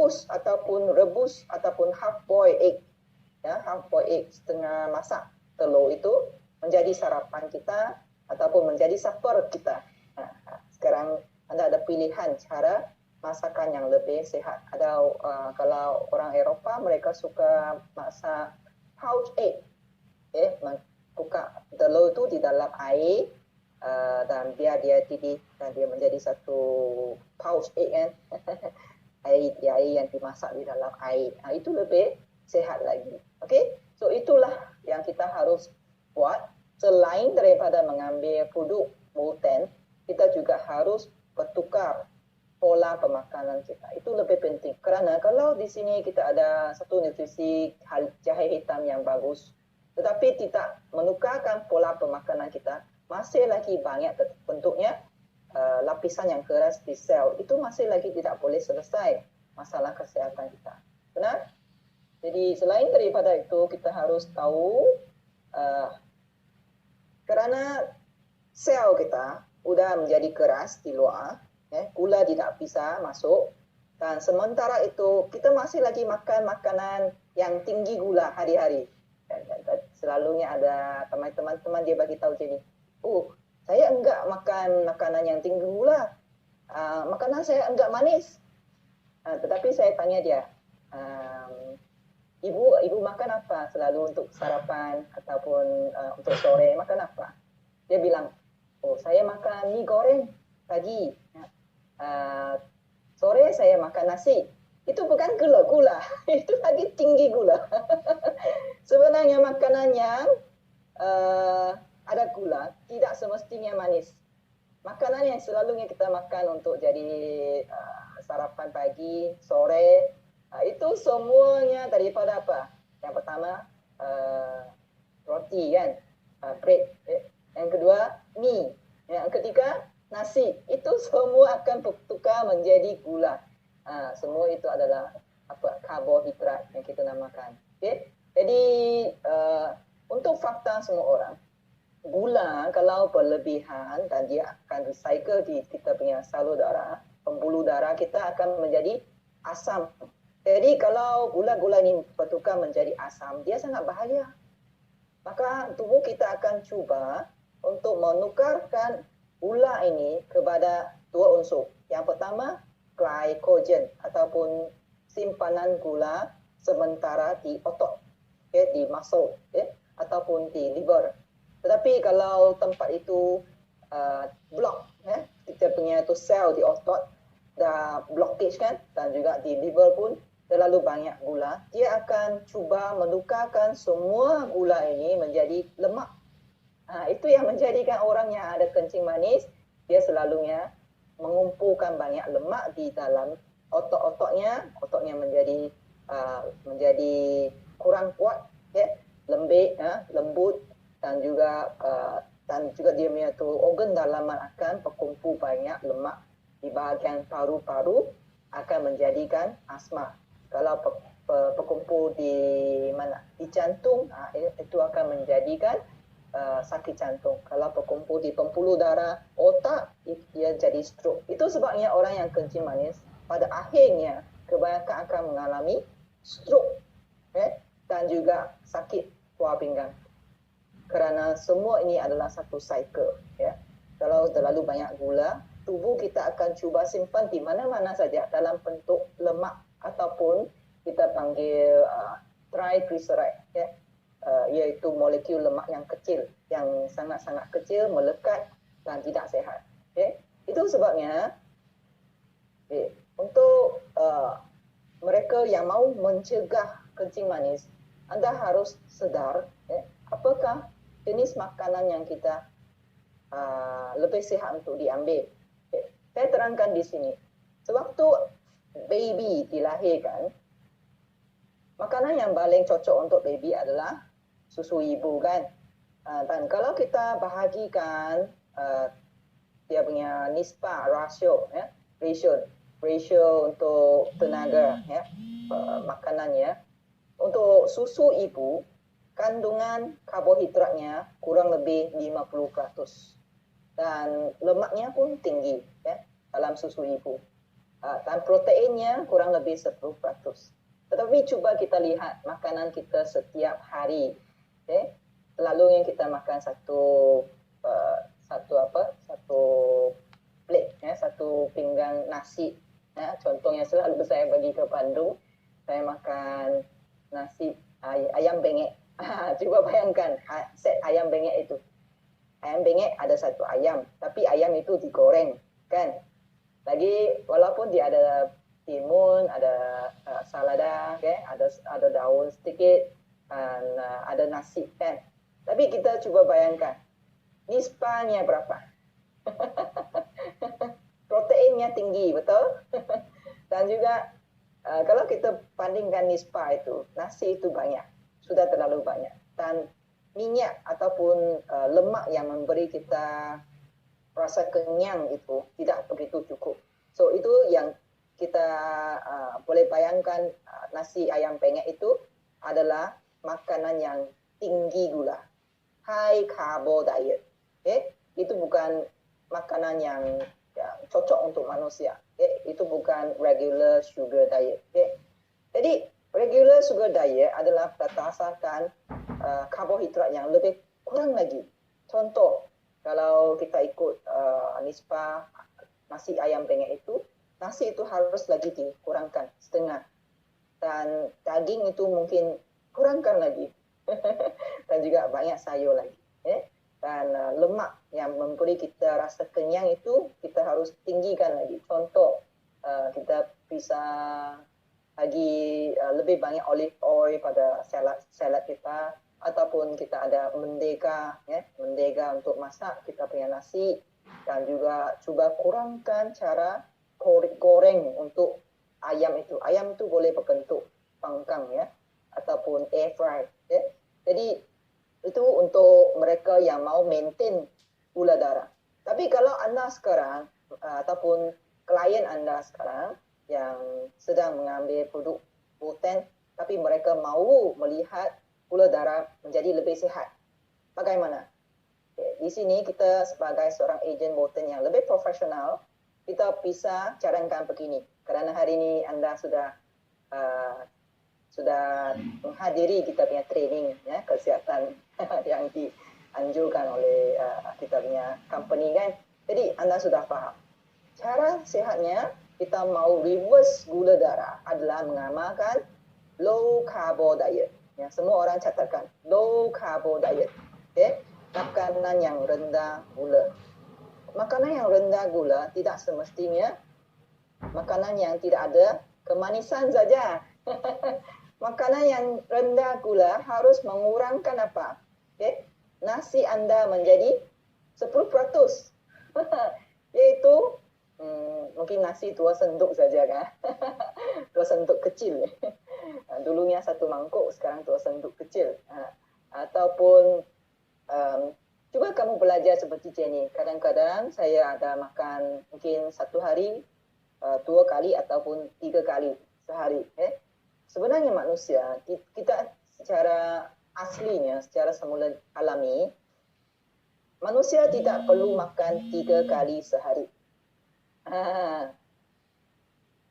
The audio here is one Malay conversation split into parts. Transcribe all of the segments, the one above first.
kukus ataupun rebus ataupun half boil egg, ya, half boil egg, setengah masak telur itu menjadi sarapan kita ataupun menjadi supper kita. Sekarang anda ada pilihan cara masakan yang lebih sehat. Ada kalau orang Eropah mereka suka masak poached egg, buka telur itu di dalam air dan biar dia didih dan dia menjadi satu poached egg kan. air yang dimasak di dalam air. Itu lebih sehat lagi. Okay? So itulah yang kita harus buat. Selain daripada mengambil produk gluten, kita juga harus bertukar pola pemakanan kita. Itu lebih penting. Kerana kalau di sini kita ada satu nutrisi jahe hitam yang bagus, tetapi tidak menukarkan pola pemakanan kita, masih lagi banyak bentuknya lapisan yang keras di sel, itu masih lagi tidak boleh selesai masalah kesehatan kita. Benar? Jadi selain daripada itu, kita harus tahu kerana sel kita sudah menjadi keras di luar, gula tidak bisa masuk, dan sementara itu kita masih lagi makan makanan yang tinggi gula hari-hari. Selalunya ada teman-teman dia bagi tahu jadi, saya enggak makan makanan yang tinggi gula, makanan saya enggak manis. Tetapi saya tanya dia, ibu makan apa selalu untuk sarapan ataupun untuk sore, makan apa? Dia bilang, saya makan mie goreng pagi, sore saya makan nasi. Itu bukan gula, itu lagi tinggi gula. Sebenarnya makanan yang ada gula tidak semestinya manis. Makanan yang selalunya kita makan untuk jadi sarapan pagi, sore, itu semuanya daripada apa? Yang pertama roti kan, bread. Yang kedua mie. Yang ketiga nasi. Itu semua akan bertukar menjadi gula. Semua itu adalah karbohidrat yang kita namakan. Okay? Jadi untuk fakta semua orang, gula kalau berlebihan dan dia akan recycle di kita punya salur darah, pembuluh darah kita akan menjadi asam. Jadi kalau gula-gula ini bertukar menjadi asam, dia sangat bahaya. Maka tubuh kita akan cuba untuk menukarkan gula ini kepada dua unsur. Yang pertama, glycogen ataupun simpanan gula sementara di otot, di muscle, ataupun di liver. Tetapi kalau tempat itu block, kita punya tu sel di otot dah blockage kan, dan juga di liver pun terlalu banyak gula, dia akan cuba menukarkan semua gula ini menjadi lemak. Itu yang menjadikan orang yang ada kencing manis, dia selalunya mengumpulkan banyak lemak di dalam otot-ototnya, ototnya menjadi kurang kuat, lembek, lembut, dan juga dia punya tu organ dalaman akan berkumpul banyak lemak di bahagian paru-paru, akan menjadikan asma. Kalau berkumpul di mana? Di jantung, itu akan menjadikan sakit jantung. Kalau berkumpul di pembuluh darah otak, dia jadi stroke. Itu sebabnya orang yang kencing manis pada akhirnya kebanyakan akan mengalami stroke, dan juga sakit buah pinggang. Kerana semua ini adalah satu cycle. Kalau terlalu banyak gula, tubuh kita akan cuba simpan di mana-mana saja dalam bentuk lemak ataupun kita panggil triglyceride, iaitu molekul lemak yang kecil, yang sangat-sangat kecil, melekat dan tidak sehat. Itu sebabnya untuk mereka yang mau mencegah kencing manis, anda harus sedar apakah jenis makanan yang kita lebih sehat untuk diambil. Saya terangkan di sini. Sewaktu baby dilahirkan, makanan yang paling cocok untuk baby adalah susu ibu kan. Dan kalau kita bahagikan dia punya nisbah, ratio untuk tenaga makanannya, untuk susu ibu kandungan karbohidratnya kurang lebih 50%. Dan lemaknya pun tinggi dalam susu ibu. dan proteinnya kurang lebih 10%. Tetapi coba kita lihat makanan kita setiap hari. Okay? Selalunya kita makan satu plate, satu pinggan nasi. Contohnya selalu saya pergi ke Bandung, saya makan nasi ayam bengek. Coba bayangkan set ayam bengek itu. Ayam bengek ada satu ayam, tapi ayam itu digoreng, kan? Lagi walaupun dia ada timun, ada salada, okay? ada daun sedikit, dan ada nasi, kan? Tapi kita coba bayangkan, nisbahnya berapa? Proteinnya tinggi, betul? Dan juga kalau kita bandingkan nisbah itu, nasi itu banyak, sudah terlalu banyak. Dan minyak ataupun lemak yang memberi kita rasa kenyang itu tidak begitu cukup. So itu yang kita boleh bayangkan, nasi ayam penyet itu adalah makanan yang tinggi gula, high carbo diet. Okay? Itu bukan makanan yang cocok untuk manusia. Okay? Itu bukan regular sugar diet. Okay? Jadi regular sugar diet adalah berdasarkan karbohidrat yang lebih kurang lagi. Contoh, kalau kita ikut nisbah nasi ayam penyet itu, nasi itu harus lagi dikurangkan setengah. Dan daging itu mungkin kurangkan lagi. Dan juga banyak sayur lagi. Dan lemak yang memberi kita rasa kenyang itu kita harus tinggikan lagi. Contoh, kita bisa lagi lebih banyak olive oil pada salad kita, ataupun kita ada mentega, mentega untuk masak kita punya nasi, dan juga cuba kurangkan cara goreng untuk ayam itu. Ayam itu boleh berbentuk panggang, ataupun air fry. Jadi itu untuk mereka yang mau maintain gula darah. Tapi kalau anda sekarang ataupun klien anda sekarang yang sedang mengambil produk Boten, tapi mereka mau melihat gula darah menjadi lebih sihat, bagaimana? Di sini kita sebagai seorang ejen Boten yang lebih profesional, kita bisa cadangkan begini. Kerana hari ini anda sudah menghadiri kita punya training kesihatan yang dianjurkan oleh kita punya company, kan? Jadi anda sudah faham. Cara sihatnya, kita mau reverse gula darah adalah mengamalkan low carbo diet. Ya, semua orang catatkan low carbo diet. Okay? Makanan yang rendah gula. Makanan yang rendah gula tidak semestinya makanan yang tidak ada kemanisan saja. Makanan yang rendah gula harus mengurangkan apa? Okay? Nasi anda menjadi 10%. Yaitu mungkin nasi 2 sendok saja, kan? 2 sendok kecil. Dulunya 1 mangkuk, sekarang 2 sendok kecil. Ataupun cuba kamu belajar seperti Jenny. Kadang-kadang saya ada makan mungkin 1 hari 2 kali ataupun 3 kali sehari. Sebenarnya manusia, kita secara aslinya, secara semula alami, manusia tidak perlu makan 3 kali sehari.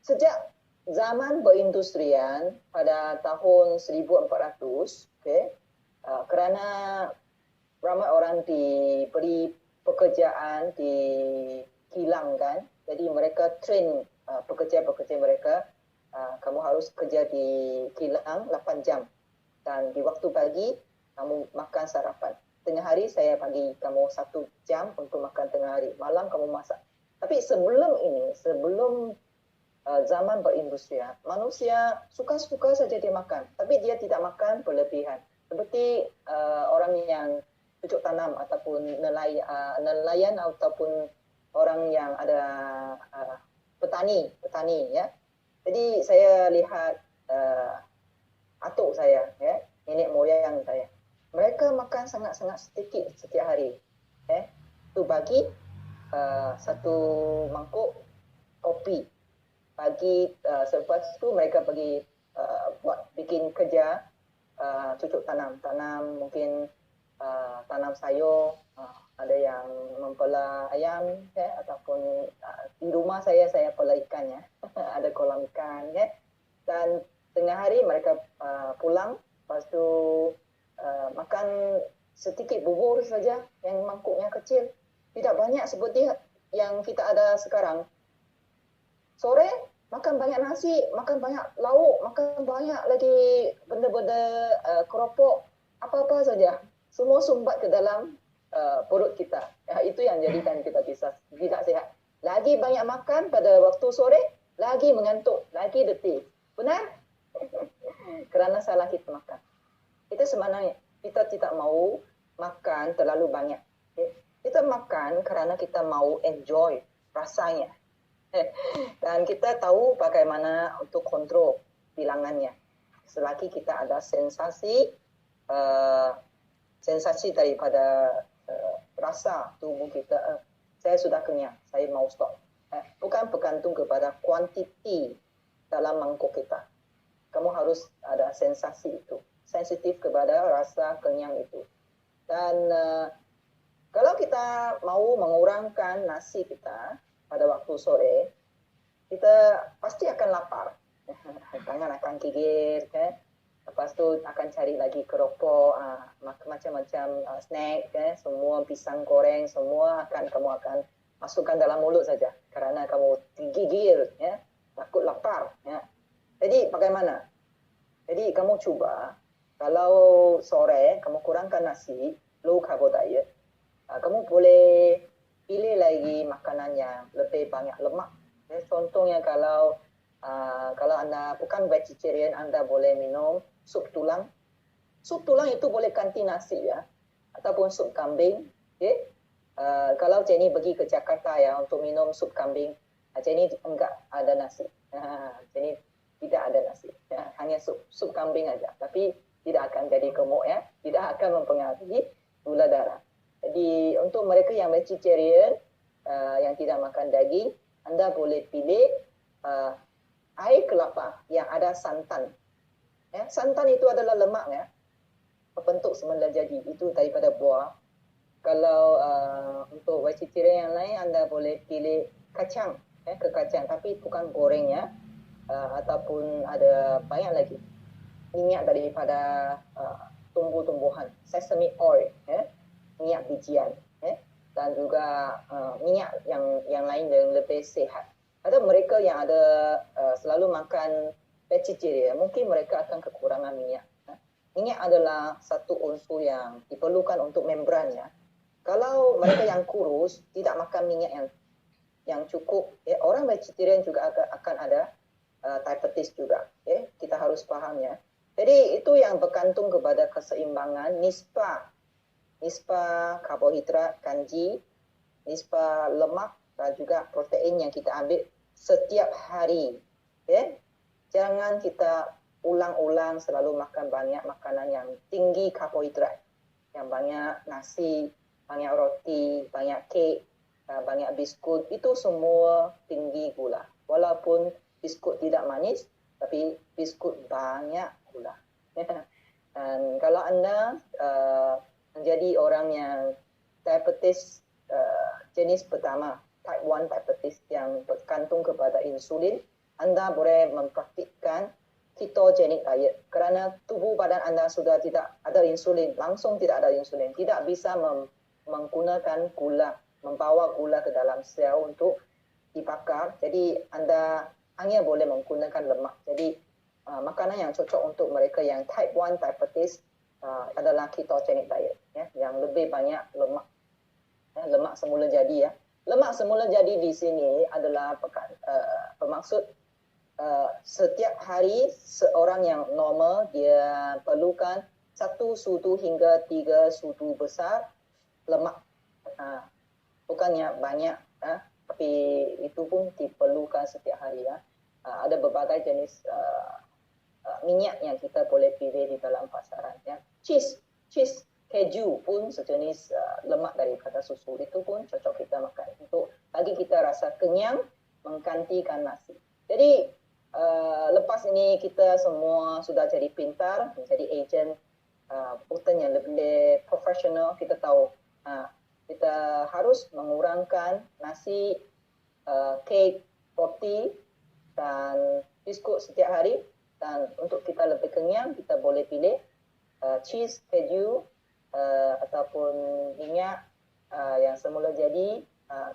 Sejak zaman perindustrian pada tahun 1400, kerana ramai orang diberi pekerjaan di kilang, kan? Jadi mereka train pekerja-pekerja mereka, kamu harus kerja di kilang 8 jam. Dan di waktu pagi, kamu makan sarapan. Tengah hari saya bagi kamu 1 jam untuk makan tengah hari. Malam kamu masak. Tapi sebelum ini, sebelum zaman perindustrian, manusia suka-suka saja dia makan. Tapi dia tidak makan berlebihan. Seperti orang yang cucuk tanam ataupun nelayan ataupun orang yang ada petani, ya. Jadi saya lihat atuk saya, nenek moyang saya. Mereka makan sangat-sangat sedikit setiap hari. Itu bagi 1 mangkuk kopi. Pagi selepas itu mereka pergi bikin kerja cucuk tanam mungkin tanam sayur, ada yang mempela ayam, ataupun di rumah saya pela ikan ya, ada kolam ikan ya. Dan tengah hari mereka pulang, lepas tu makan sedikit bubur saja yang mangkuknya kecil, tidak banyak seperti yang kita ada sekarang. Sore makan banyak nasi, makan banyak lauk, makan banyak lagi benda-benda keropok, apa-apa saja. Semua sumbat ke dalam perut kita. Itu yang jadikan kita tidak sehat. Lagi banyak makan pada waktu sore, lagi mengantuk, lagi letih. Benar? Kerana salah kita makan. Kita sebenarnya kita tidak mau makan terlalu banyak. Kita makan kerana kita mau enjoy rasanya. Dan kita tahu bagaimana untuk kontrol bilangannya. Selagi kita ada sensasi daripada rasa tubuh kita, saya sudah kenyang, saya mau stop. Bukan bergantung kepada kuantiti dalam mangkuk kita. Kamu harus ada sensasi itu, sensitif kepada rasa kenyang itu. Dan kalau kita mau mengurangkan nasi kita pada waktu sore, kita pasti akan lapar. Tangan akan gigir, kan? Lepas tu akan cari lagi keropok, macam-macam snack, semua pisang goreng, semua kamu akan masukkan dalam mulut saja kerana kamu gigir, ya, takut lapar. Ya. Jadi bagaimana? Jadi kamu cuba, kalau sore kamu kurangkan nasi, low carbo diet, kamu boleh pilih lagi makanan yang lebih banyak lemak. Contohnya kalau anda bukan vegetarian, anda boleh minum sup tulang. Sup tulang itu boleh ganti nasi ya, ataupun sup kambing. Okay? Kalau Jenny pergi ke Jakarta ya untuk minum sup kambing, Jenny enggak ada nasi. Jenny tidak ada nasi, hanya sup kambing aja. Tapi tidak akan jadi gemuk ya, tidak akan mempengaruhi gula darah. Jadi untuk mereka yang vegetarian, yang tidak makan daging, anda boleh pilih air kelapa yang ada santan. Ya, santan itu adalah lemak ya, berbentuk semula jadi, itu daripada buah. Kalau untuk vegetarian yang lain, anda boleh pilih kacang, kekacang, tapi bukan goreng ya, ataupun ada banyak lagi minyak daripada tumbuh-tumbuhan, sesame oil, minyak bijian, dan juga minyak yang lain yang lebih sehat. Ada mereka yang ada selalu makan vegetarian, mungkin mereka akan kekurangan minyak. Minyak adalah satu unsur yang diperlukan untuk membran ya. Kalau mereka yang kurus tidak makan minyak yang cukup, orang vegetarian juga akan ada diabetes juga. Kita harus paham ya. Jadi itu yang bergantung kepada keseimbangan nisbah karbohidrat, kanji, nisbah lemak dan juga protein yang kita ambil setiap hari. Jangan kita ulang-ulang selalu makan banyak makanan yang tinggi karbohidrat, yang banyak nasi, banyak roti, banyak kek, banyak biskut, itu semua tinggi gula. Walaupun biskut tidak manis, tapi biskut banyak gula. Dan kalau anda menjadi orang yang diabetes jenis pertama, type 1 diabetes yang bergantung kepada insulin, anda boleh mempraktikkan ketogenic diet kerana tubuh badan anda sudah tidak ada insulin, langsung tidak ada insulin, tidak bisa menggunakan gula, membawa gula ke dalam sel untuk dibakar. Jadi anda hanya boleh menggunakan lemak. Jadi makanan yang cocok untuk mereka yang type 1 diabetes adalah ketogenic diet, ya, yang lebih banyak lemak. Lemak semula jadi ya. Lemak semula jadi di sini adalah bermaksud setiap hari seorang yang normal dia perlukan 1 sudu hingga 3 sudu besar lemak. Bukannya banyak, tapi itu pun diperlukan setiap hari ya. Ada berbagai jenis minyak yang kita boleh pilih di dalam pasaran ya. Cheese, keju pun sejenis lemak daripada susu, itu pun cocok kita makan untuk bagi kita rasa kenyang menggantikan nasi. Jadi lepas ini kita semua sudah jadi pintar, menjadi ejen hutan yang lebih profesional. Kita tahu kita harus mengurangkan nasi, kek, roti dan biskut setiap hari. Dan untuk kita lebih kenyang, kita boleh pilih cheese, keju, ataupun minyak yang semula jadi.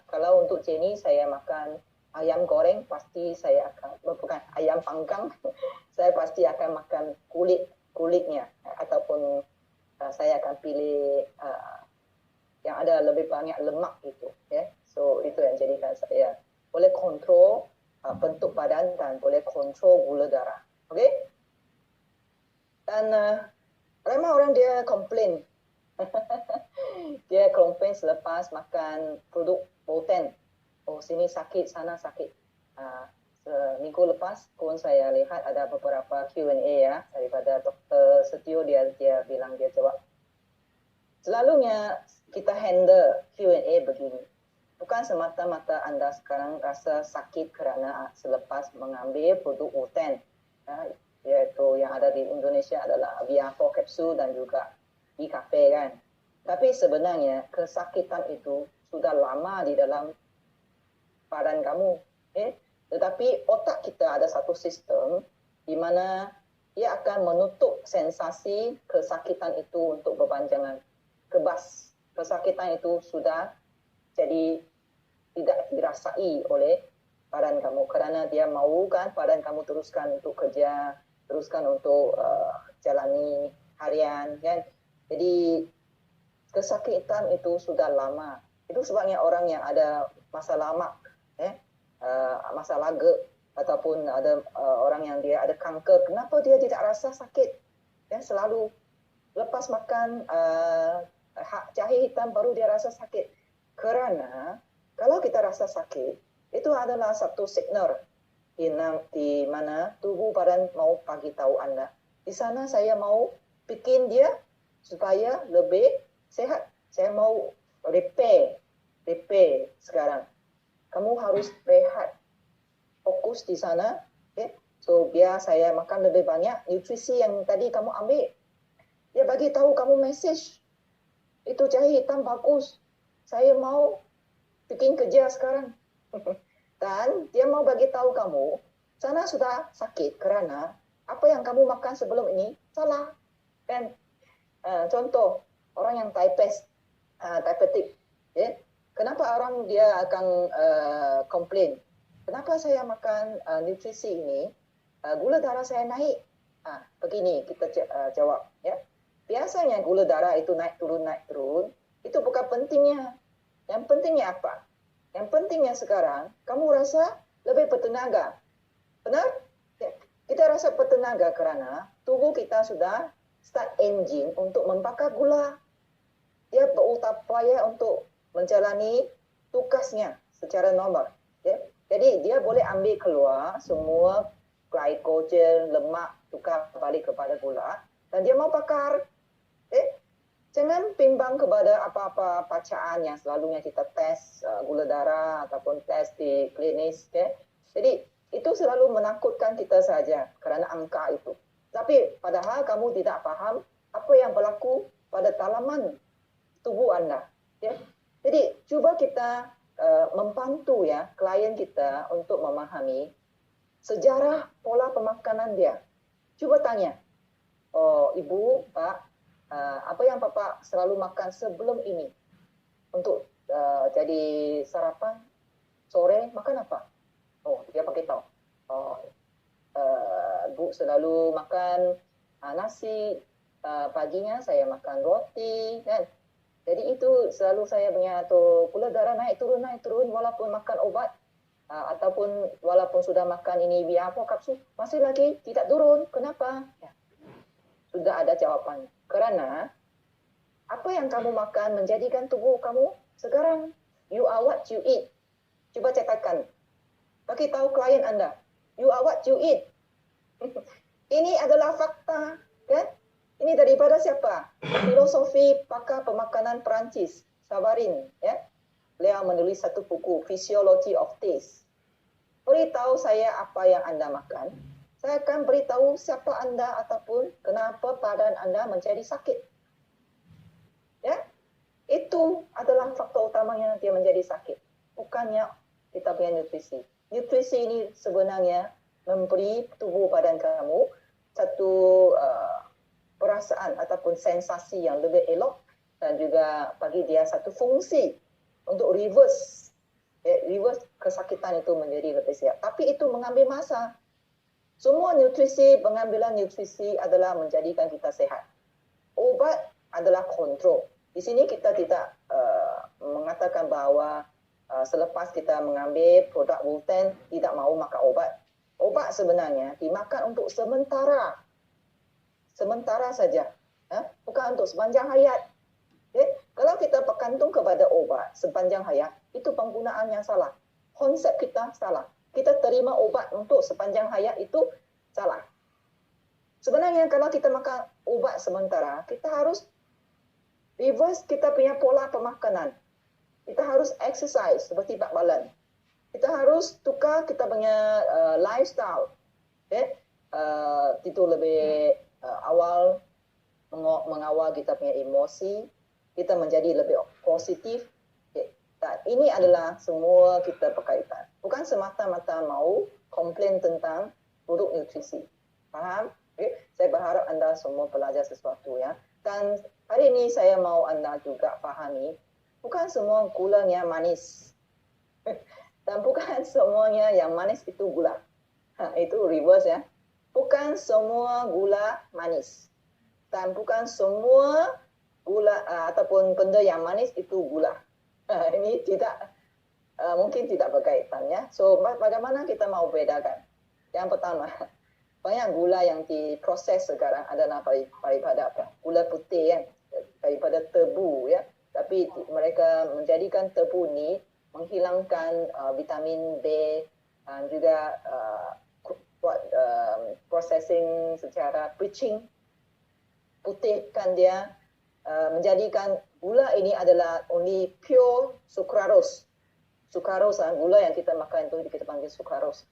Kalau untuk Jenny, saya makan ayam goreng, pasti saya akan, bukan ayam panggang, saya pasti akan makan kulitnya, ataupun saya akan pilih yang ada lebih banyak lemak itu. So itu yang jadikan saya boleh kontrol bentuk badan dan boleh kontrol gula darah. Okay? Dan ramai orang dia komplain. Dia komplain selepas makan produk protein. Oh, sini sakit, sana sakit. Minggu lepas pun saya lihat ada beberapa Q&A ya daripada Dr. Setio, dia bilang, dia jawab. Selalunya kita handle Q&A begini. Bukan semata-mata Anda sekarang rasa sakit kerana selepas mengambil produk protein. Yaitu yang ada di Indonesia adalah Viafor kapsul dan juga IKP kan. Tapi sebenarnya kesakitan itu sudah lama di dalam badan kamu. Tetapi otak kita ada satu sistem di mana ia akan menutup sensasi kesakitan itu untuk berpanjangan. Kebas, kesakitan itu sudah jadi tidak dirasai oleh badan kamu kerana dia mahu kan badan kamu teruskan untuk kerja, teruskan untuk jalani harian kan. Jadi kesakitan itu sudah lama. Itu sebabnya orang yang ada masalah mak, masalah GERD, ataupun ada orang yang dia ada kanker, kenapa dia tidak rasa sakit? Selalu lepas makan jahe hitam baru dia rasa sakit. Kerana kalau kita rasa sakit, itu adalah satu signal di mana tubuh badan mau bagi tahu Anda. Di sana saya mau bikin dia supaya lebih sehat. Saya mau repair sekarang. Kamu harus rehat, fokus di sana. So biar saya makan lebih banyak nutrisi yang tadi kamu ambil. Dia bagi tahu kamu message. Itu jahe hitam bagus. Saya mau bikin kerja sekarang. Dan dia mau bagi tahu kamu, sana sudah sakit kerana apa yang kamu makan sebelum ini salah. Kan? Contoh, orang yang diabetic. Kenapa orang dia akan komplain? Kenapa saya makan nutrisi ini, gula darah saya naik? Begini kita jawab. Biasanya gula darah itu naik turun, itu bukan pentingnya. Yang pentingnya apa? Yang pentingnya sekarang, kamu rasa lebih bertenaga. Benar? Kita rasa bertenaga kerana tubuh kita sudah start engine untuk membakar gula. Dia berupaya untuk menjalani tugasnya secara normal. Jadi dia boleh ambil keluar semua glycogen, lemak, tukar balik kepada gula. Dan dia mau bakar. Jangan bimbang kepada apa-apa bacaan yang selalunya kita tes gula darah ataupun tes di klinis. Jadi itu selalu menakutkan kita saja kerana angka itu. Tapi padahal kamu tidak faham apa yang berlaku pada dalaman tubuh Anda. Jadi cuba kita membantu klien kita untuk memahami sejarah pola pemakanan dia. Cuba tanya, oh ibu, pak, apa yang Bapak selalu makan sebelum ini? Untuk jadi sarapan, sore makan apa? Oh, dia pakai tahu. Oh, Bu selalu makan nasi, paginya saya makan roti, kan? Jadi itu selalu saya punya tu gula darah naik turun walaupun makan obat ataupun walaupun sudah makan ini Viafor kapsul masih lagi tidak turun. Kenapa? Sudah ada jawapannya. Kerana apa yang kamu makan menjadikan tubuh kamu sekarang. You are what you eat. Cuba catatkan. Bagi tahu klien Anda. You are what you eat. Ini adalah fakta. Kan? Ini daripada siapa? Filosofi pakar pemakanan Perancis. Savarin. Beliau menulis satu buku. Physiology of Taste. Beritahu saya apa yang Anda makan. Saya akan beritahu siapa Anda ataupun kenapa badan Anda menjadi sakit. Itu adalah faktor utamanya dia menjadi sakit. Bukannya kita punya nutrisi. Nutrisi ini sebenarnya memberi tubuh badan kamu satu perasaan ataupun sensasi yang lebih elok dan juga bagi dia satu fungsi untuk reverse kesakitan itu menjadi lebih sihat. Tapi itu mengambil masa. Semua nutrisi, pengambilan nutrisi adalah menjadikan kita sehat. Obat adalah kontrol. Di sini kita tidak mengatakan bahawa selepas kita mengambil produk Wulten tidak mahu makan obat. Obat sebenarnya dimakan untuk sementara saja, bukan untuk sepanjang hayat. Kalau kita bergantung kepada obat sepanjang hayat, itu penggunaan yang salah. Konsep kita salah. Kita terima obat untuk sepanjang hayat itu salah. Sebenarnya kalau kita makan obat sementara, kita harus reverse kita punya pola pemakanan. Kita harus exercise seperti Pak Balan. Kita harus tukar kita punya lifestyle. Itu lebih awal mengawal kita punya emosi, kita menjadi lebih positif. Ini adalah semua kita berkaitan. Bukan semata-mata mau komplain tentang produk nutrisi. Faham? Saya berharap anda semua belajar sesuatu ya. Dan hari ini saya mau anda juga fahami, bukan semua gulanya manis. Dan bukan semuanya yang manis itu gula. Itu reverse ya. Bukan semua gula manis. Dan bukan semua gula ataupun benda yang manis itu gula. Ini tidak mungkin tidak berkaitan ya. So bagaimana kita mau bedakan? Yang pertama, banyak gula yang diproses sekarang adalah daripada apa? Gula putih ya, daripada tebu ya. Tapi mereka menjadikan tebu ni menghilangkan vitamin B dan juga buat processing secara bleaching, putihkan dia, menjadikan gula ini adalah only pure sucralose. Sucralose, gula yang kita makan itu kita panggil sucralose.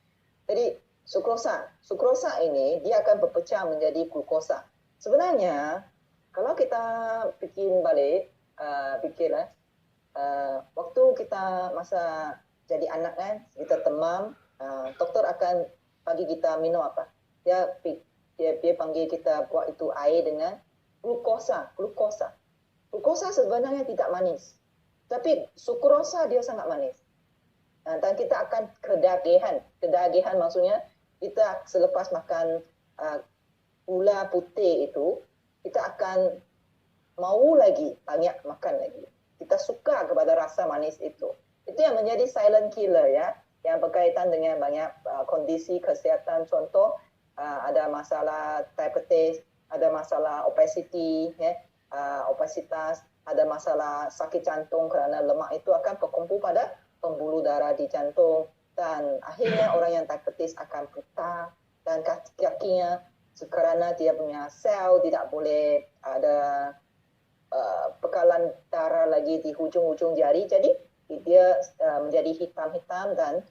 Jadi sukrosa ini dia akan berpecah menjadi glukosa. Sebenarnya kalau kita bikin balik, waktu kita masa jadi anak kan, kita demam, doktor akan bagi kita minum apa? Dia panggil kita buat itu air dengan glukosa. Glukosa sebenarnya tidak manis. Tapi sukrosa dia sangat manis. Dan kita akan kedagihan. Kedagihan maksudnya kita selepas makan gula putih itu, kita akan mau lagi, banyak makan lagi. Kita suka kepada rasa manis itu. Itu yang menjadi silent killer ya. Yang berkaitan dengan banyak kondisi kesihatan. Contoh, ada masalah diabetes, ada masalah obesity, obesitas, ada masalah sakit jantung kerana lemak itu akan berkumpul pada pembuluh darah di jantung dan akhirnya orang yang diabetes akan buta dan kakinya kerana dia punya sel tidak boleh ada bekalan darah lagi di hujung-hujung jari, jadi dia menjadi hitam-hitam dan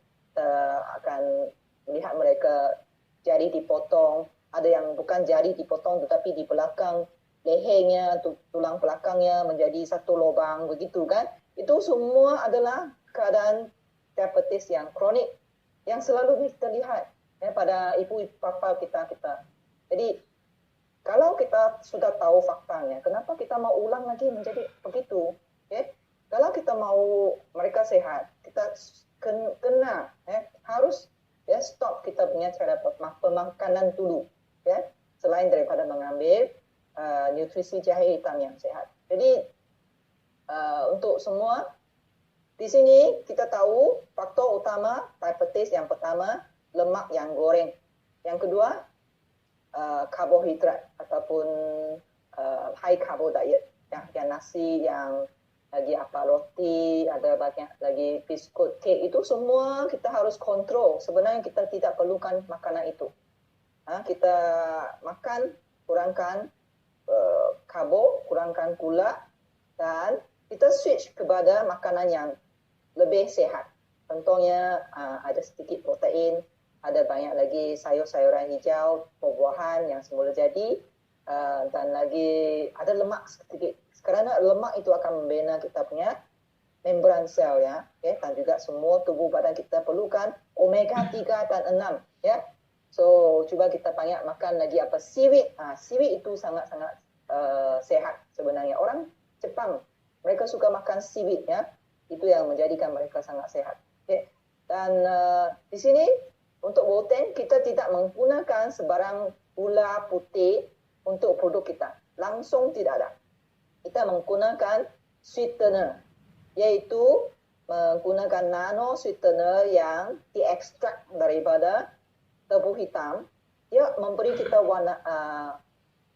akan melihat mereka jari dipotong. Ada yang bukan jari dipotong tetapi di belakang lehernya, tulang belakangnya menjadi satu lubang begitu kan. Itu semua adalah keadaan diabetes yang kronik yang selalu terlihat pada ibu bapa kita. Jadi kalau kita sudah tahu faktanya, kenapa kita mau ulang lagi menjadi begitu? Kalau kita mau mereka sehat, kita kena harus stop kita punya cara pemakanan dulu. Selain daripada mengambil nutrisi jahe hitam yang sehat. Jadi untuk semua di sini kita tahu faktor utama diabetes yang pertama lemak yang goreng, yang kedua karbohidrat ataupun high carbo diet, yang nasi, yang lagi roti, ada banyak lagi biskut, kek, itu semua kita harus kontrol. Sebenarnya kita tidak perlukan makanan itu. Kita makan, kurangkan karbo, kurangkan gula, dan kita switch kepada makanan yang lebih sehat. Contohnya ada sedikit protein, ada banyak lagi sayur-sayuran hijau, buah-buahan yang semula jadi, dan lagi ada lemak sedikit Kerana lemak itu akan membina kita punya membran sel ya, dan juga semua tubuh badan kita perlukan omega 3 dan 6 ya. So cuba kita banyak makan lagi apa seaweed. Seaweed itu sangat-sangat sehat sebenarnya. Orang Jepang mereka suka makan seaweed ya. Itu yang menjadikan mereka sangat sehat. Dan di sini untuk Boten kita tidak menggunakan sebarang gula putih untuk produk kita. Langsung tidak ada. Kita menggunakan sweetener, yaitu menggunakan nano sweetener yang diekstrak daripada tebu hitam. Dia memberi kita warna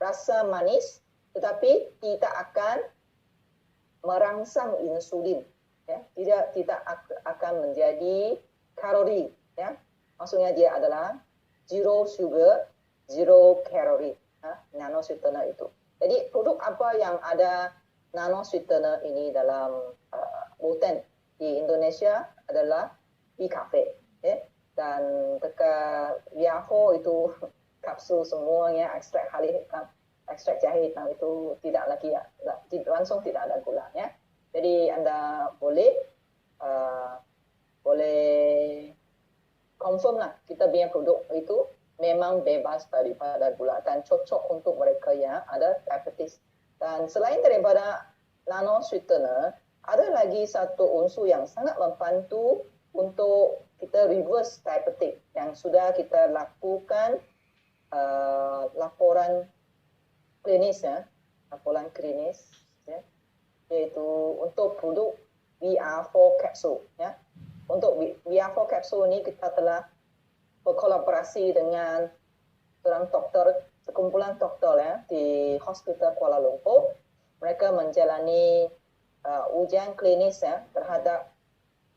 rasa manis, tetapi tidak akan merangsang insulin. Ya, tidak akan menjadi kalori. Ya. Maksudnya dia adalah zero sugar, zero calorie. Nano sweetener itu. Jadi produk apa yang ada nano sweetener ini dalam Boten di Indonesia adalah B-Cafe. Dan dekat Viaho itu kapsul semuanya ekstrak hitam, ekstrak jahe hitam itu tidak lagi ya, langsung tidak ada gula ya. Jadi anda boleh confirm lah kita punya produk itu memang bebas daripada gula dan cocok untuk mereka yang ada diabetes. Dan selain daripada nano sweetener, ada lagi satu unsur yang sangat membantu untuk kita reverse diabetes yang sudah kita lakukan laporan klinis ya, yaitu untuk produk VR4 capsule ya. Untuk VR4 capsule ini kita telah berkolaborasi dengan seorang doktor, sekumpulan doktor ya di Hospital Kuala Lumpur. Mereka menjalani ujian klinis ya terhadap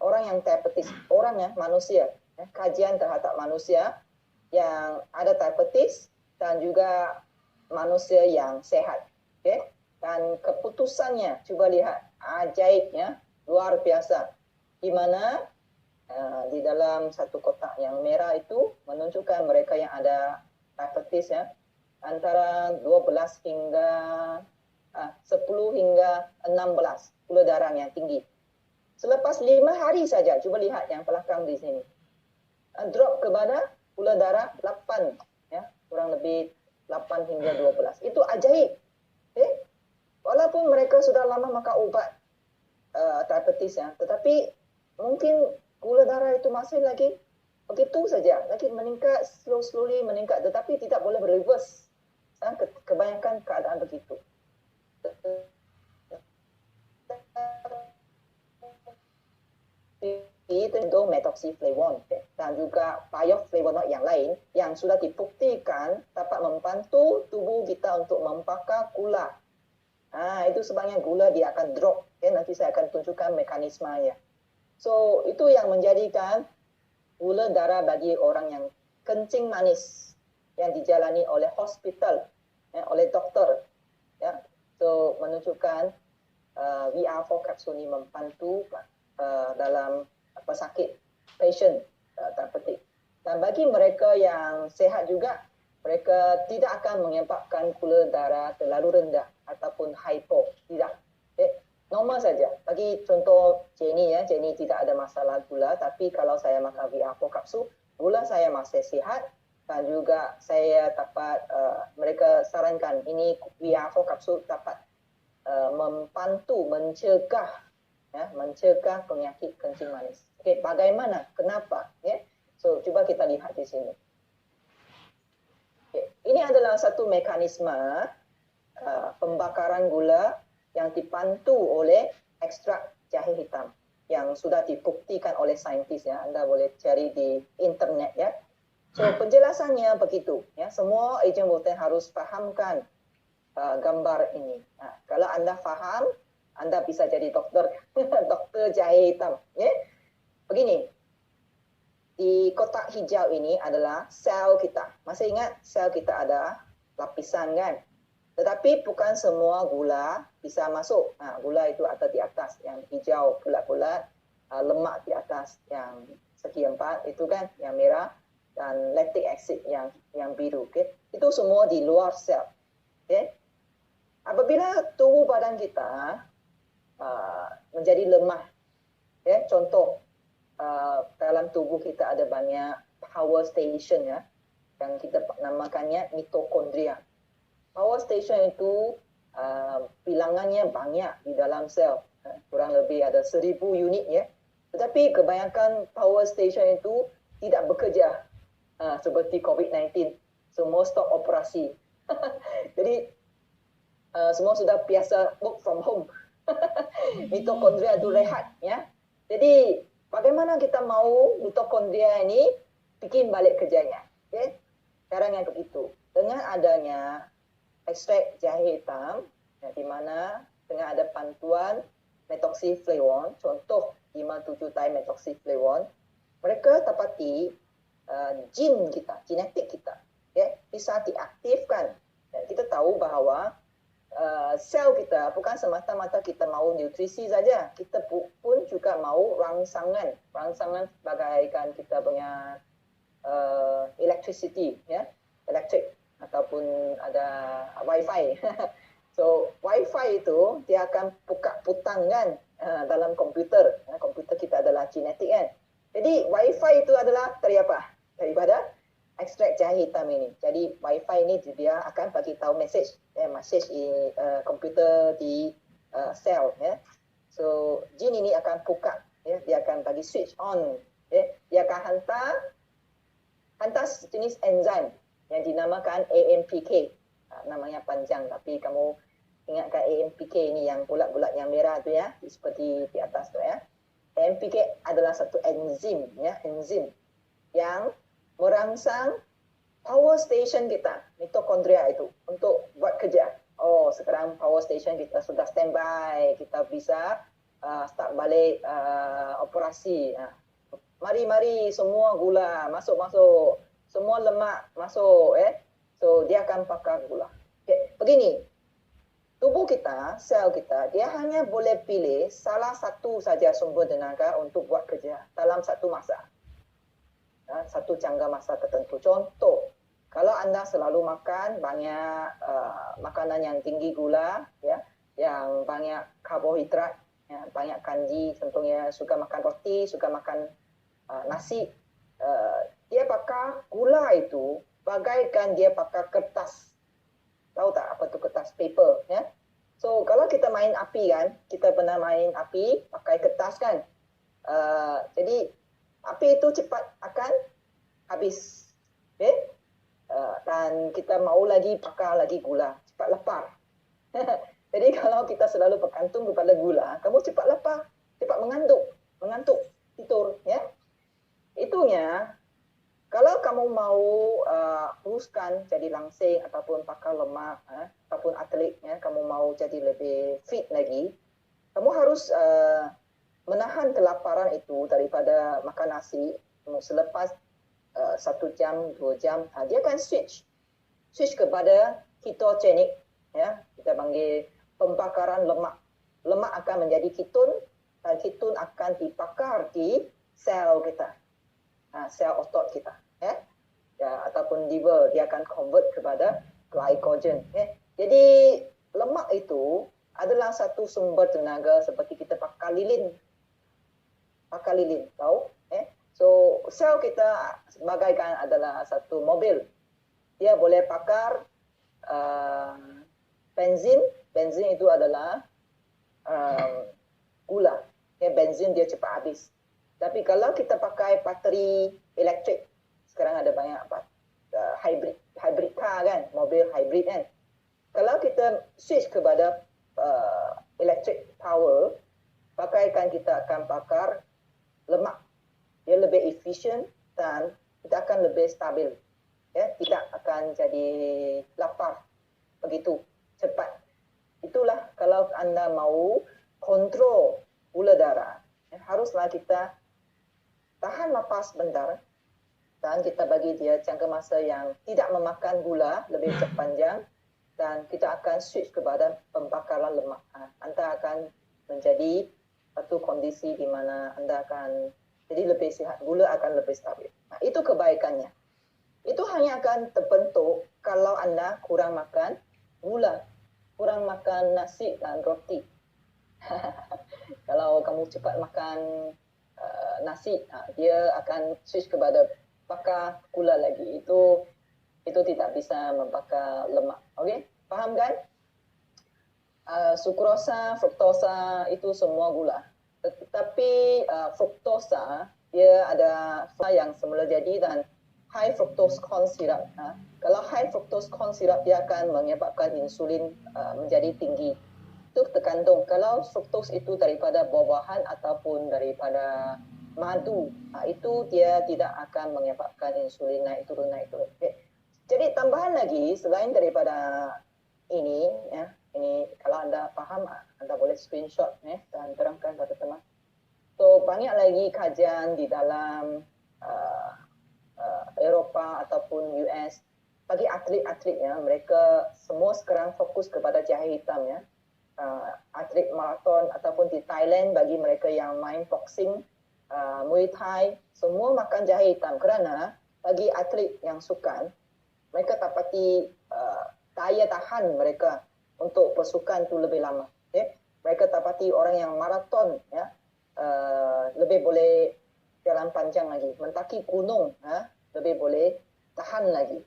orang yang diabetes, orang ya manusia, ya, kajian terhadap manusia yang ada diabetes dan juga manusia yang sehat. Okay? Dan keputusannya, coba lihat, ajaibnya, luar biasa. Di mana di dalam satu kotak yang merah itu menunjukkan mereka yang ada diabetes ya, antara 12 hingga 10 hingga 16 gula darah yang tinggi. Selepas 5 hari saja, coba lihat yang belakang di sini. Drop kepada gula darah 8, ya, kurang lebih 8 hingga 12. Itu ajaib. Walaupun mereka sudah lama makan obat diabetes ya, tetapi mungkin gula darah itu masih lagi begitu saja, lagi meningkat, slowly meningkat, tetapi tidak boleh reverse. Kebanyakan keadaan begitu. Tentu methoxyflavone dan juga bioflavonoid yang lain yang sudah dibuktikan dapat membantu tubuh kita untuk membakar gula. Itu sebabnya gula dia akan drop. Nanti saya akan tunjukkan mekanismenya. So itu yang menjadikan gula darah bagi orang yang kencing manis yang dijalani oleh hospital, oleh dokter. Ya. So menunjukkan VR4 capsule ini membantu dalam pesakit patient diabetes. Dan bagi mereka yang sehat juga, mereka tidak akan menyebabkan gula darah terlalu rendah ataupun hypo, tidak. Normal saja. Bagi contoh Jenny ya, Jenny tidak ada masalah gula, tapi kalau saya makan VR4 kapsul, gula saya masih sihat dan juga saya dapat mereka sarankan ini VR4 kapsul dapat membantu mencegah penyakit kencing manis. Okey, bagaimana? Kenapa? So cuba kita lihat di sini. Okay. Ini adalah satu mekanisme pembakaran gula yang dibantu oleh ekstrak jahe hitam yang sudah dibuktikan oleh saintis ya. Anda boleh cari di internet ya. So penjelasannya begitu ya. Semua ejen Boten harus fahamkan gambar ini. Kalau anda faham, anda bisa jadi doktor doktor jahe hitam ya. Begini. Di kotak hijau ini adalah sel kita. Masih ingat sel kita ada lapisan kan? Tetapi bukan semua gula bisa masuk. Gula itu ada di atas, yang hijau bulat-bulat, lemak di atas, yang segi 4 itu kan, yang merah, dan lactic acid yang biru. Okay? Itu semua di luar sel. Okay? Apabila tubuh badan kita menjadi lemah, ya, contoh dalam tubuh kita ada banyak power station, ya, yang kita namakannya mitokondria. Power station itu bilangannya banyak di dalam sel, kurang lebih ada 1000 unit, ya. Tetapi kebanyakan power station itu tidak bekerja, seperti COVID-19, semua stop operasi. Jadi semua sudah biasa work from home. Mitokondria itu rehat, ya. Jadi bagaimana kita mau mitokondria ini bikin balik kerjanya, okay? Sekarang yang begitu, dengan adanya ekstrak jahe hitam, ya, di mana dengan ada bantuan methoxyflavone, contoh 5,7-time-methoxyflavone, mereka dapati gene kita, genetik kita, ya, bisa diaktifkan. Dan kita tahu bahawa sel kita bukan semata-mata kita mau nutrisi saja, kita pun juga mau rangsangan. Rangsangan bagaikan kita punya electricity, ya, elektrik, ataupun ada wifi. So wifi itu dia akan buka putangan dalam komputer. Komputer kita adalah genetik, kan. Jadi wifi itu adalah dari apa? Daripada ekstrak jahe hitam ini. Jadi wifi ini dia akan bagi tahu message, message di komputer di sel, ya. So gene ini akan buka, ya, dia akan bagi switch on, ya. Dia akan hantar jenis enzim yang dinamakan AMPK. Namanya panjang, tapi kamu ingatkan AMPK ini yang bulat-bulat yang merah tu, ya, seperti di atas tu, ya. AMPK adalah satu enzim, ya, enzim yang merangsang power station kita, mitokondria itu, untuk buat kerja. Oh, sekarang power station kita sudah standby, kita bisa start balik operasi. Mari semua gula masuk, semua lemak masuk, so dia akan pakai gula. Okay. Begini, tubuh kita, sel kita, dia hanya boleh pilih salah satu saja sumber tenaga untuk buat kerja dalam satu masa. Satu jangka masa tertentu. Contoh, kalau anda selalu makan banyak makanan yang tinggi gula, ya, yang banyak karbohidrat, ya, banyak kanji, contohnya suka makan roti, suka makan nasi, dia pakai gula itu bagaikan dia pakai kertas. Tahu tak apa tu kertas, paper, ya. So kalau kita main api, kan, kita pernah main api pakai kertas, kan. Jadi api itu cepat akan habis, okay? Dan kita mau lagi pakai lagi gula, cepat lapar. Jadi kalau kita selalu bergantung kepada gula, kamu cepat lapar, cepat mengantuk, tidur, ya. Itunya, kalau kamu mau uruskan jadi langsing ataupun pakai lemak, ataupun atlet, ya, kamu mau jadi lebih fit lagi, kamu harus menahan kelaparan itu daripada makan nasi. Selepas 1 jam, 2 jam, dia akan switch kepada ketogenik, ya, kita panggil pembakaran lemak. Lemak akan menjadi ketone, dan ketone akan dibakar di sel kita, sel otot kita, ya, ataupun liver, dia akan convert kepada glycogen, ya. Jadi lemak itu adalah satu sumber tenaga seperti kita pakai lilin, tahu? So sel kita bagaikan adalah satu mobil. Dia boleh bakar benzin itu adalah gula. Benzin dia cepat habis. Tapi kalau kita pakai bateri elektrik, sekarang ada banyak hybrid car, kan, mobil hybrid, kan. Kalau kita switch kepada electric power, pakaikan kita akan bakar lemak. Dia lebih efisien dan kita akan lebih stabil, ya, tidak akan jadi lapar begitu cepat. Itulah kalau anda mau kontrol gula darah, ya, haruslah kita tahan lapar sebentar dan kita bagi dia jangka masa yang tidak memakan gula lebih panjang, dan kita akan switch kepada pembakaran lemak. Anda akan menjadi satu kondisi di mana anda akan jadi lebih sihat, gula akan lebih stabil. Itu kebaikannya. Itu hanya akan terbentuk kalau anda kurang makan gula. kurang makan nasi dan roti. Kalau kamu cepat makan nasi, dia akan switch kepada bakar gula lagi. Itu tidak bisa membakar lemak. Okey, faham kan? Sukrosa, fruktosa itu semua gula. Tetapi fruktosa dia ada yang semula jadi dan high fructose corn syrup. Kalau high fructose corn syrup dia akan menyebabkan insulin menjadi tinggi. Itu tergantung. Kalau fructose itu daripada buah-buahan ataupun daripada madu, itu dia tidak akan menyebabkan insulin naik turun. Okay. Jadi tambahan lagi selain daripada ini, ya, ini kalau anda faham, anda boleh screenshot dan terangkan pada teman. So banyak lagi kajian di dalam Eropah ataupun US bagi atlet-atlet, ya, mereka semua sekarang fokus kepada jahe hitam, ya. Atlet maraton ataupun di Thailand bagi mereka yang main boxing, Muay Thai, semua makan jahe hitam kerana bagi atlet yang sukan, mereka dapati daya tahan mereka untuk bersukan tu lebih lama. Okay? Mereka dapati orang yang maraton, ya, lebih boleh jalan panjang lagi, mendaki gunung, lebih boleh tahan lagi,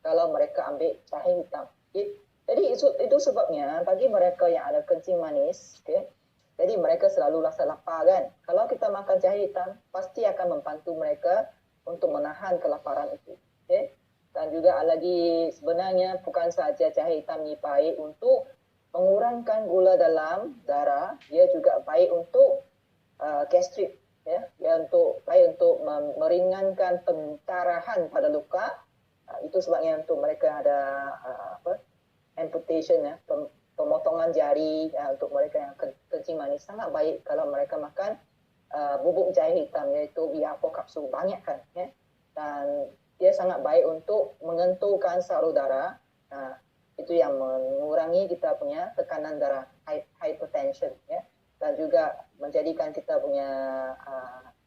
kalau mereka ambil jahe hitam. Okay? Jadi itu sebabnya bagi mereka yang ada kencing manis, okay, jadi mereka selalu rasa lapar kan. Kalau kita makan jahe hitam, pasti akan membantu mereka untuk menahan kelaparan itu. Okay? Dan juga lagi sebenarnya bukan sahaja jahe hitam ini baik untuk mengurangkan gula dalam darah, dia juga baik untuk gastrik, ya, baik untuk meringankan pencarahan pada luka. Itu sebabnya untuk mereka ada amputation, ya, pemotongan jari, untuk mereka yang kencing manis sangat baik kalau mereka makan bubuk jahe hitam, iaitu BR4 kapsul banyak kan, ya. Dan dia sangat baik untuk mengenturkan salur darah. Itu yang mengurangi kita punya tekanan darah, hypertension, ya. Dan juga menjadikan kita punya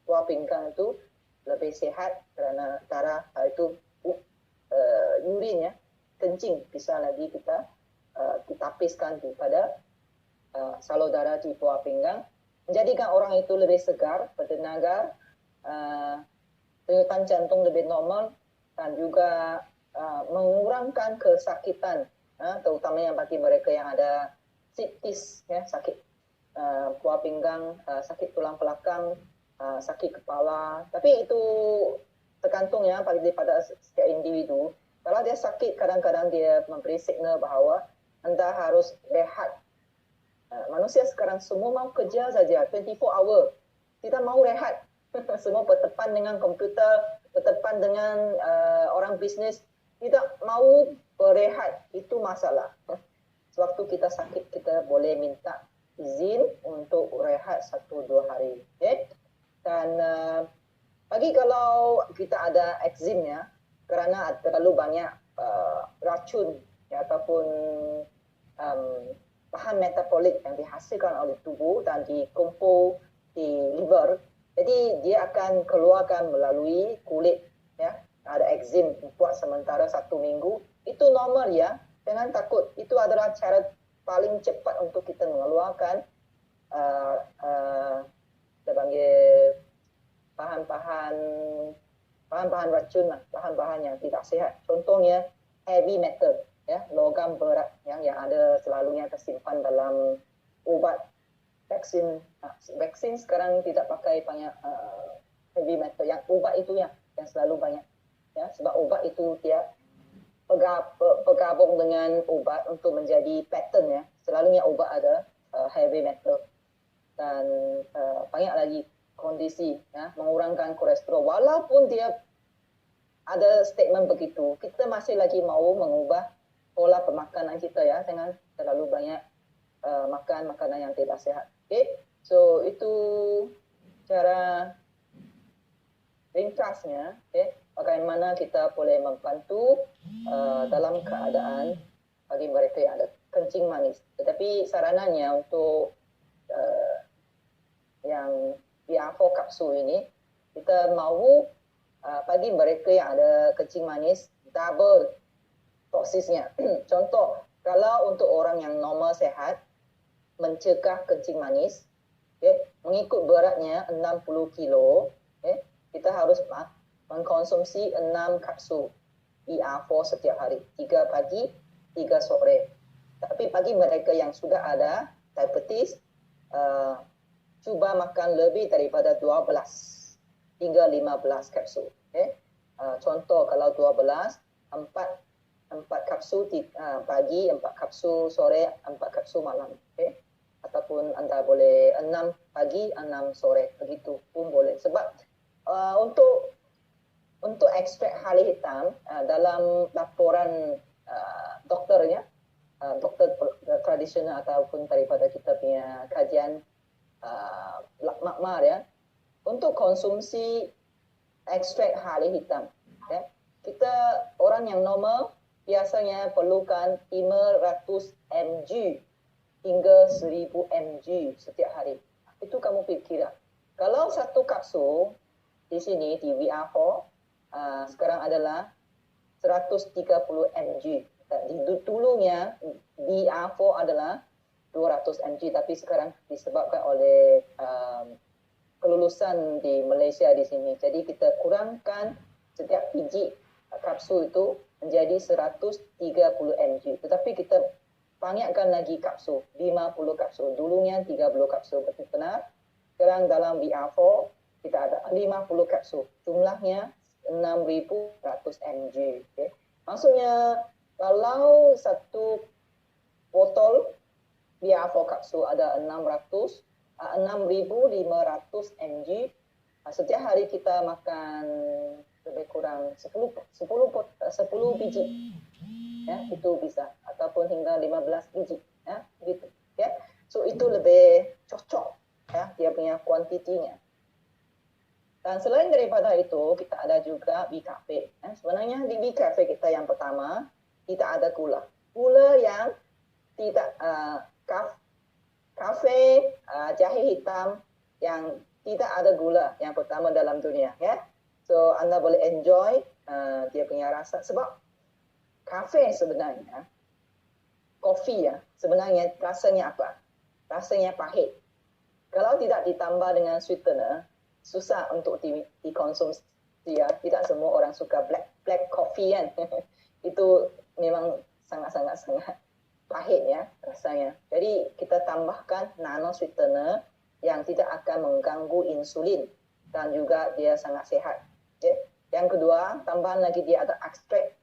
tulang pinggang itu lebih sihat kerana darah itu urin, ya, kencing bisa lagi kita ditapiskan pada salur darah di bawah pinggang, menjadikan orang itu lebih segar, bertenaga, denyutan jantung lebih normal, dan juga mengurangkan kesakitan, terutama yang bagi mereka yang ada sitis, ya, sakit buah pinggang, sakit tulang belakang, sakit kepala. Tapi itu tergantung, ya, pada setiap individu. Kalau dia sakit, kadang-kadang dia memberi signal bahawa anda harus rehat. Manusia sekarang semua mau kerja saja, 24 hour. Tidak mau rehat. Semua bertepan dengan komputer, bertepan dengan orang bisnis. Tidak mau berehat. Itu masalah. Sewaktu kita sakit, kita boleh minta izin untuk rehat 1-2 hari. Okay? Dan bagi kalau kita ada ekzim, ya, kerana terlalu banyak racun, ya, ataupun bahan metabolik yang dihasilkan oleh tubuh dan dikumpul di liver, jadi dia akan keluarkan melalui kulit, ya. Ada ekzim buat sementara 1 minggu, itu normal, ya, jangan takut. Itu adalah cara paling cepat untuk kita mengeluarkan kita panggil bahan-bahan racun, bahan-bahan yang tidak sehat. Contohnya heavy metal, ya, logam berat yang ada selalunya tersimpan dalam ubat, vaksin. Vaksin sekarang tidak pakai banyak heavy metal, yang ubat itu yang selalu banyak, ya, sebab ubat itu dia bergabung dengan ubat untuk menjadi pattern, ya. Selalunya ubat ada heavy metal. Dan banyak lagi kondisi, ya, mengurangkan kolesterol. Walaupun dia ada statement begitu, kita masih lagi mau mengubah pola pemakanan kita, ya, jangan terlalu banyak makan makanan yang tidak sehat. Okay? So itu cara ringkasnya, okay? Bagaimana kita boleh membantu dalam keadaan bagi mereka yang ada kencing manis. Tetapi sarananya untuk yang BR4 kapsul ini, kita mahu bagi mereka yang ada kencing manis double dosisnya. Contoh, Kalau untuk orang yang normal sehat, mencegah kencing manis, mengikut beratnya 60 kilo, kita harus mengkonsumsi 6 kapsul ER4 setiap hari, 3 pagi, 3 sore. Tapi bagi mereka yang sudah ada diabetes, cuba makan lebih daripada 12 hingga 15 kapsul. Contoh kalau 12, 4 kapsul pagi, 4 kapsul sore, 4 kapsul malam. Ataupun anda boleh 6 pagi, 6 sore, begitu pun boleh. Sebab untuk ekstrak hali hitam dalam laporan dokternya, dokter tradisional ataupun daripada kita punya kajian makmar ya, untuk konsumsi ekstrak hali hitam, kita orang yang normal biasanya perlukan 500 mg hingga 1000 mg setiap hari. Itu kamu fikir lah. Kalau satu kapsul di sini di VR4 sekarang adalah 130 mg. Dulunya VR4 adalah 200 mg, tapi sekarang disebabkan oleh kelulusan di Malaysia di sini. Jadi kita kurangkan setiap biji kapsul itu menjadi 130 mg. Tetapi kita banyakkan lagi kapsul, 50 kapsul. Dulunya 30 kapsul, benar. Sekarang dalam VR4 kita ada 50 kapsul. Jumlahnya 6,100 mg. Maksudnya kalau satu botol VR4 kapsul ada 6,500 mg, setiap hari kita makan lebih kurang 10 biji. Itu bisa, ataupun hingga 15 biji, gitu. So itu lebih cocok, dia punya kuantitinya. Dan selain daripada itu, kita ada juga B-Cafe. Sebenarnya di B-Cafe kita yang pertama, tidak ada gula. Gula yang tidak, kafe jahe hitam yang tidak ada gula yang pertama dalam dunia. So anda boleh enjoy dia punya rasa. Sebab kafe sebenarnya, kopi sebenarnya rasanya apa? Rasanya pahit. Kalau tidak ditambah dengan sweetener, susah untuk dikonsumsi. Tidak semua orang suka black coffee kan. Itu memang sangat pahit rasanya. Jadi kita tambahkan nano sweetener yang tidak akan mengganggu insulin dan juga dia sangat sehat. Yang kedua, tambahan lagi dia ada ekstrak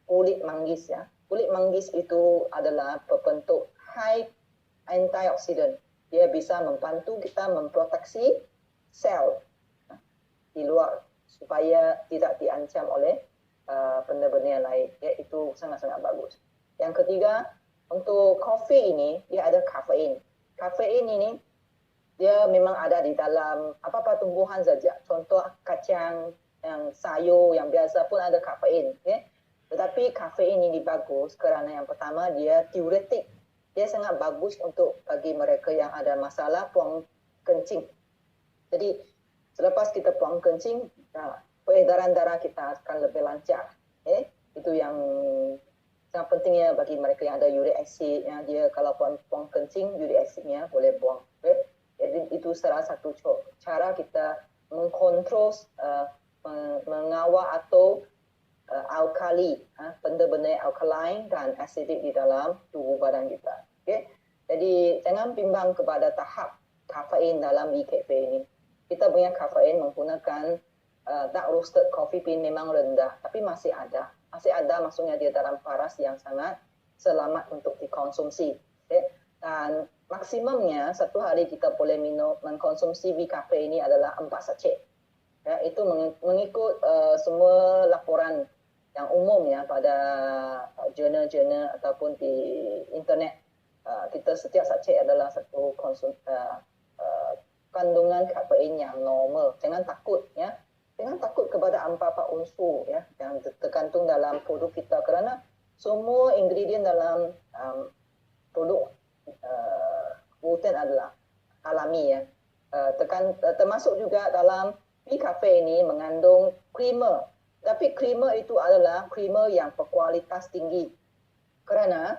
kulit manggis. Kulit manggis itu adalah berbentuk high antioksidan. Dia bisa membantu kita memproteksi sel di luar supaya tidak diancam oleh benda-benda yang lain. Itu sangat-sangat bagus. Yang ketiga, untuk kopi ini dia ada kafein. Kafein ini dia memang ada di dalam apa-apa tumbuhan saja. Contoh kacang, yang sayur yang biasa pun ada kafein. Tetapi kafein ini bagus kerana yang pertama dia diuretik. Dia sangat bagus untuk bagi mereka yang ada masalah buang kencing. Jadi selepas kita buang kencing, peredaran darah kita akan lebih lancar. Itu yang sangat pentingnya bagi mereka yang ada uric acid. Dia kalau buang kencing, uric acidnya boleh buang. Jadi itu salah satu cara kita mengkontrol, mengawal atau alkali, benda-benda alkaline dan acidic di dalam tubuh badan kita. Jadi jangan bimbang kepada tahap kafein dalam B-Cafe ini. Kita punya kafein menggunakan dark roasted coffee bean memang rendah, tapi masih ada. Masih ada maksudnya dia dalam paras yang sangat selamat untuk dikonsumsi. Dan maksimumnya satu hari kita boleh mengkonsumsi B-Cafe ini adalah 4 sachet. Itu mengikut semua laporan yang umum pada jurnal-jurnal ataupun di internet. Kita setiap sachet adalah satu kandungan kafein yang normal. Jangan takut Jangan takut kepada empat unsur yang tergantung dalam produk kita kerana semua ingredient dalam produk gluten adalah alami termasuk juga dalam B-Cafe ini mengandung creamer. Tapi creamer itu adalah creamer yang berkualitas tinggi. Kerana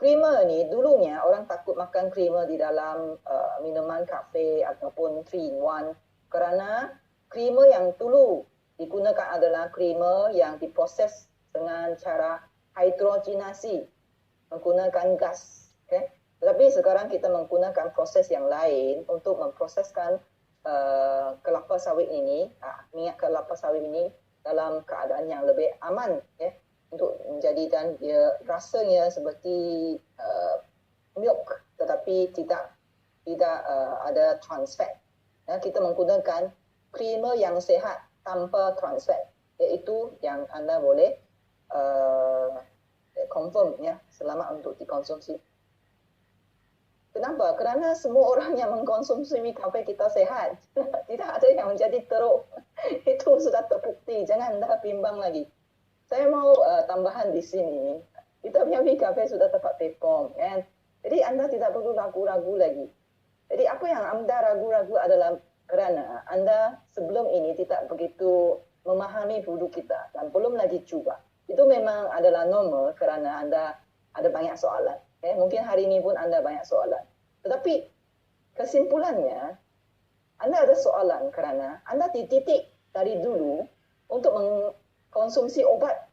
Creamer ni dulunya orang takut makan creamer di dalam minuman kafe ataupun 3-in-1 kerana creamer yang dulu digunakan adalah creamer yang diproses dengan cara hidrogenasi menggunakan gas. Okay? Tetapi sekarang kita menggunakan proses yang lain untuk memproseskan kelapa sawit ini, minyak kelapa sawit ini dalam keadaan yang lebih aman. Okay? Untuk menjadikan dia rasanya seperti milk tetapi tidak ada trans fat. Ya, kita menggunakan creamer yang sihat tanpa trans fat, iaitu yang anda boleh confirm ya, selamat untuk dikonsumsi. Kenapa? Kerana semua orang yang mengkonsumsi kafe kita sehat. Tidak ada yang menjadi teruk. Itu sudah terbukti. Jangan anda bimbang lagi. Saya mau tambahan di sini, kita punya kafe sudah dapat perform, kan? Jadi anda tidak perlu ragu-ragu lagi. Jadi apa yang anda ragu-ragu adalah kerana anda sebelum ini tidak begitu memahami produk kita dan belum lagi cuba. Itu memang adalah normal kerana anda ada banyak soalan. Okay? Mungkin hari ini pun anda banyak soalan. Tetapi kesimpulannya, anda ada soalan kerana anda dididik dari dulu untuk konsumsi obat.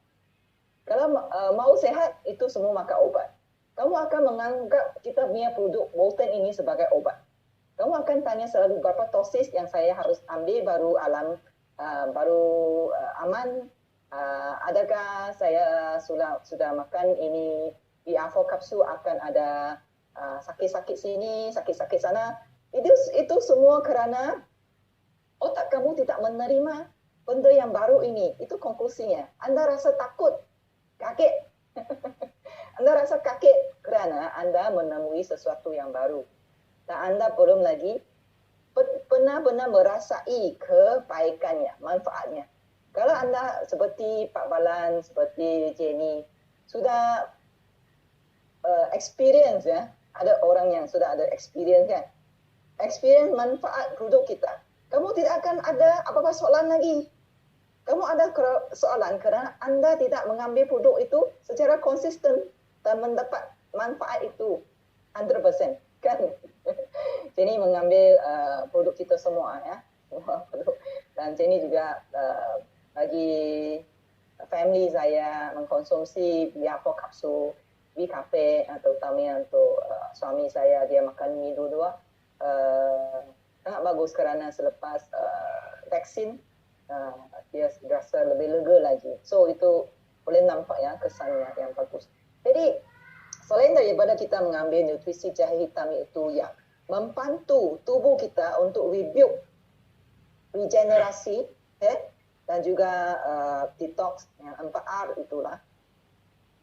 Kalau mau sehat, itu semua makan obat. Kamu akan menganggap kita punya produk Bolten ini sebagai obat. Kamu akan tanya selalu berapa dosis yang saya harus ambil baru aman. Adakah saya sudah makan ini BR4 kapsul akan ada sakit-sakit sini, sakit-sakit sana. Itu semua kerana otak kamu tidak menerima benda yang baru ini. Itu konklusinya. Anda rasa takut, kaget. Anda rasa kaget kerana anda menemui sesuatu yang baru. Dan anda belum lagi benar-benar merasai kebaikannya, manfaatnya. Kalau anda seperti Pak Balan, seperti Jenny, sudah experience ya, ada orang yang sudah ada experience kan, experience manfaat produk kita. Kamu tidak akan ada apa-apa soalan lagi. Kamu ada soalan kerana anda tidak mengambil produk itu secara konsisten dan mendapat manfaat itu 100%. Kan? Jenny mengambil produk kita semua ya. Dan Jenny juga bagi family saya mengkonsumsi BR4 kapsul, B-Cafe terutama untuk suami saya, dia makan mie dua-dua. Sangat bagus kerana selepas vaksin dia rasa lebih lega lagi. So itu boleh nampak ya kesannya yang bagus. Jadi selain daripada kita mengambil nutrisi jahe hitam itu yang membantu tubuh kita untuk rebuild, regenerasi, dan juga detox yang 4R itulah.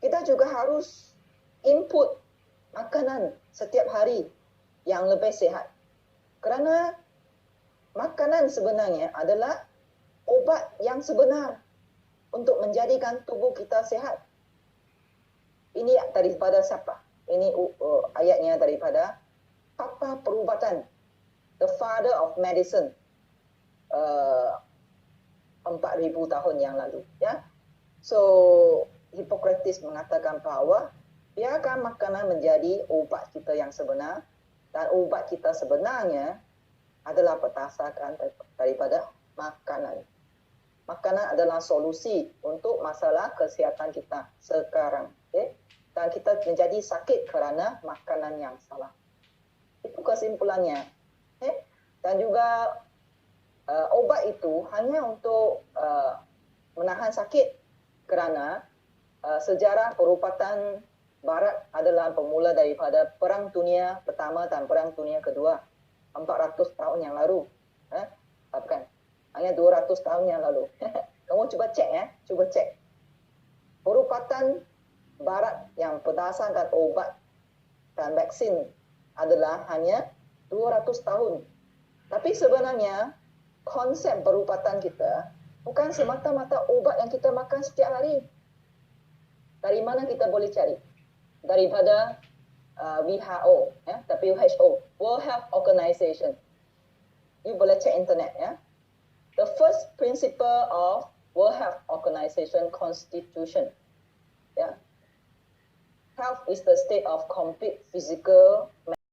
Kita juga harus input makanan setiap hari yang lebih sihat. Kerana makanan sebenarnya adalah obat yang sebenar untuk menjadikan tubuh kita sihat. Ini daripada siapa? Ini ayatnya daripada Papa Perubatan, the father of medicine, 4,000 tahun yang lalu. Ya, so Hippocrates mengatakan bahawa biarkan makanan menjadi obat kita yang sebenar, dan obat kita sebenarnya adalah berdasarkan daripada makanan. Makanan adalah solusi untuk masalah kesihatan kita sekarang. Okay? Dan kita menjadi sakit kerana makanan yang salah. Itu kesimpulannya. Okay? Dan juga obat itu hanya untuk menahan sakit kerana sejarah perubatan Barat adalah bermula daripada Perang Dunia Pertama dan Perang Dunia Kedua. 400 tahun yang lalu. Bukan. Hanya 200 tahun yang lalu. Kamu cuba cek ya, cuba cek. Perubatan Barat yang berdasarkan obat dan vaksin adalah hanya 200 tahun. Tapi sebenarnya konsep perubatan kita bukan semata-mata obat yang kita makan setiap hari. Dari mana kita boleh cari? Daripada WHO, ya, WHO, World Health Organization. You boleh cek internet ya. The first principle of World Health Organization Constitution. Ya. Health is the state of complete physical,